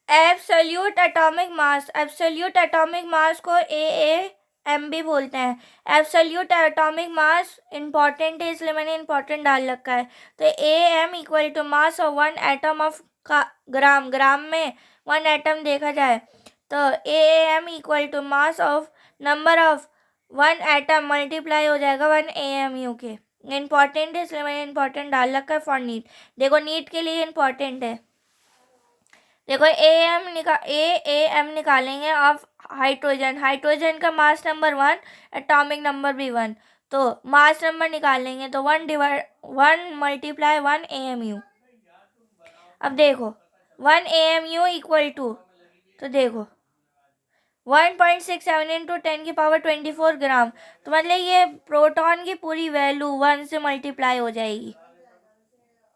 Absolute atomic mass, absolute atomic mass को AAM भी बोलते हैं। एब्सोल्यूट एटॉमिक मास इंपॉर्टेंट है, इसलिए मैंने इंपॉर्टेंट डाल रखा है। तो AM equal to mass of one atom of gram, gram में वन एटम देखा जाए तो AAM equal to mass of number of one atom multiply हो जाएगा 1 AMU के। इंपॉर्टेंट है इसलिए मैंने इंपॉर्टेंट डाल रखा है फॉर नीट। देखो नीट के लिए इंपॉर्टेंट है। देखो AAM निकालेंगे ऑफ हाइड्रोजन, हाइड्रोजन का मास नंबर 1, एटॉमिक नंबर भी 1, तो मास नंबर निकालेंगे तो 1 मल्टीप्लाई 1 AMU। अब देखो 1 AMU इक्वल टू, तो देखो 1.67 इंटू 10⁻24 ग्राम, तो मतलब ये प्रोटॉन की पूरी वैल्यू 1 से मल्टीप्लाई हो जाएगी।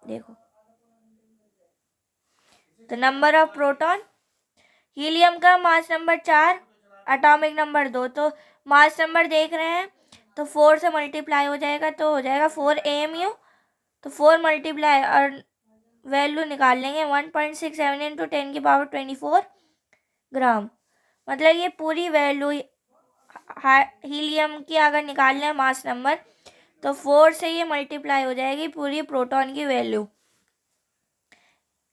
देखो तो नंबर ऑफ प्रोटॉन, हीलियम का मास नंबर 4, एटॉमिक नंबर 2, तो मास नंबर देख रहे हैं तो 4 से मल्टीप्लाई हो जाएगा तो हो जाएगा 4 AMU, तो 4 मल्टीप्लाई और वैल्यू निकाल लेंगे 1.67 इंटू 10⁻24 ग्राम। मतलब ये पूरी वैल्यू हीलियम की अगर निकाल लें मास नंबर तो 4 से ये मल्टीप्लाई हो जाएगी पूरी प्रोटॉन की वैल्यू।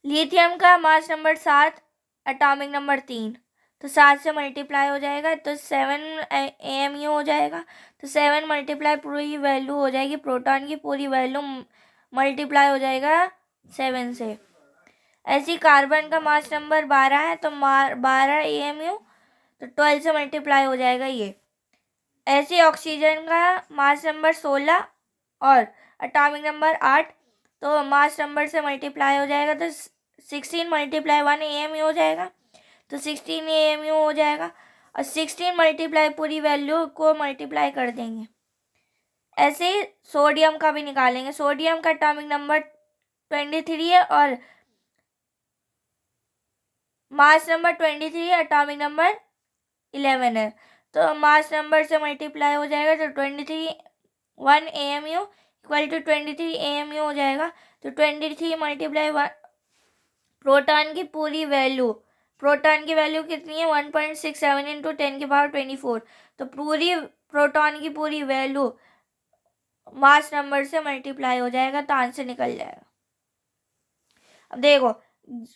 लिथियम का मास नंबर 7, एटॉमिक नंबर 3, तो 7 से मल्टीप्लाई हो जाएगा तो 7 AMU हो जाएगा, तो 7 मल्टीप्लाई पूरी वैल्यू हो जाएगी प्रोटॉन की पूरी वैल्यू मल्टीप्लाई हो जाएगा 7 से। ऐसी कार्बन का मास नंबर 12 है तो 12 AMU, तो 12 से मल्टीप्लाई हो जाएगा ये। ऐसे ऑक्सीजन का मास नंबर 16 और एटॉमिक नंबर 8, तो मास नंबर से मल्टीप्लाई हो जाएगा तो 16 मल्टीप्लाई 1 AMU हो जाएगा, तो 16 AMU हो जाएगा, और 16 मल्टीप्लाई पूरी वैल्यू को मल्टीप्लाई कर देंगे। ऐसे ही सोडियम का भी निकालेंगे। सोडियम का एटॉमिक नंबर 23 है और मास नंबर 23, एटॉमिक नंबर 11 है, तो मास नंबर से मल्टीप्लाई हो जाएगा तो 23 1 AMU इक्वल टू 23 AMU हो जाएगा, तो 23 मल्टीप्लाई 1 प्रोटॉन की पूरी वैल्यू, प्रोटॉन की वैल्यू कितनी है 1.67 इंटू 10⁻24, तो पूरी प्रोटॉन की पूरी वैल्यू मास नंबर से मल्टीप्लाई हो जाएगा तो आंसर निकल जाएगा। अब देखो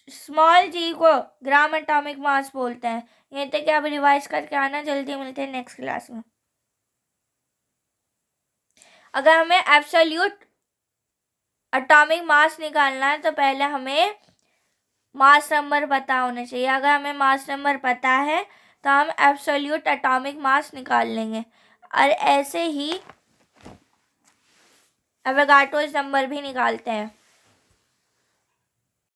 स्मॉल जी को ग्राम एटॉमिक मास बोलते हैं। ये तक आप रिवाइज करके आना, जल्दी मिलते हैं नेक्स्ट क्लास में। अगर हमें एब्सोल्यूट एटॉमिक मास निकालना है तो पहले हमें मास नंबर पता होना चाहिए। अगर हमें मास नंबर पता है तो हम एब्सोल्यूट एटॉमिक मास निकाल लेंगे, और ऐसे ही एवोगाड्रो नंबर भी निकालते हैं।